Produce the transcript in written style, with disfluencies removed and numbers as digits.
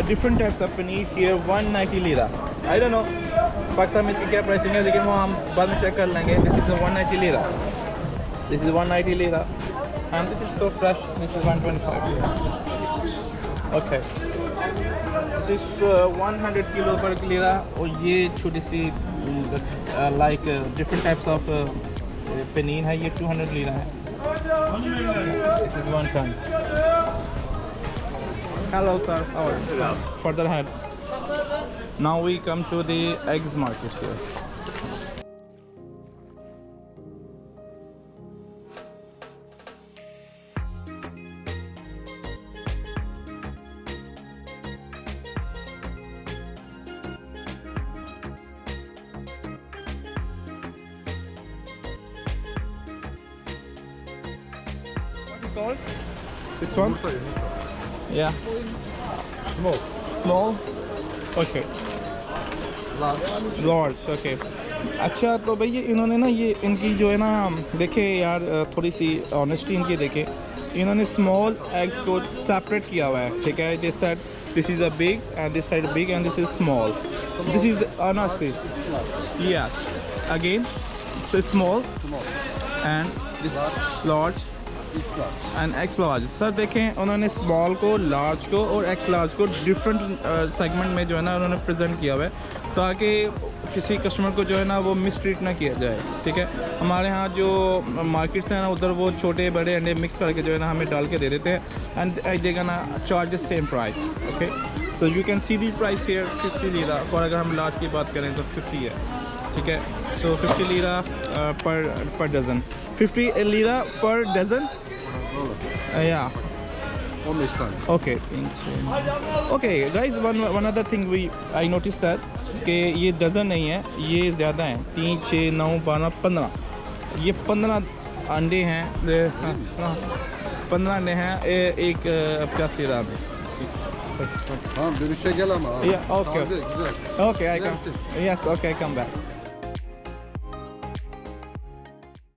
different types of paneer here 190 lira. I don't know Pakistan में इसकी क्या प्राइसिंग है, लेकिन वो हम बाद में चेक कर लेंगे. This is 190 lira. This is 190 lira. And this is so fresh. This is 125 lira. Okay. This is 100 kilo per lira. और ये छोटी सी like different types of paneer है, ये 200 lira है. This is 1 ton. Hello sir, how are you? Further ahead. Now we come to the eggs market here. Called? This one? Yeah. Small. Small? Okay. Large, okay. अच्छा तो भैया इन्होंने ना ये इनकी जो है ना देखे यार थोड़ी सी ऑनेस्टी इनकी देखे, इन्होंने स्मॉल एग्स को सेपरेट किया हुआ है, ठीक है. This side this is a big end this side big end this is small. This is honesty. या again so small and this large and X large. Sir देखें उन्होंने स्मॉल को, लार्ज को और एक्स लार्ज को different segment में जो है ना उन्होंने प्रेजेंट किया हुआ है, ताकि किसी कस्टमर को जो है ना वो मिसट्रीट ना किया जाए, ठीक है. हमारे यहाँ जो मार्केट्स हैं ना उधर वो छोटे बड़े अंडे मिक्स करके जो है ना हमें डाल के दे देते हैं एंड देगा ना charge same price. Okay, so you can see the price here 50 lira. और अगर हम लार्ज की बात करें तो 50 है, ठीक है. So 50 lira per dozen. 50 lira per dozen? Yeah. Only strong. Okay. Okay, guys. One other thing I noticed that कि ये डजन नहीं है, ये ज़्यादा हैं. 3, 6, 9, 12, 15. ये 15 अंडे हैं. 15 अंडे हैं. एक 50 लीरा में. Tamam dönüşe gel ama. Yeah. Okay. Taze, güzel. Okay. I come. Gelsin. Yes. Okay. I come back.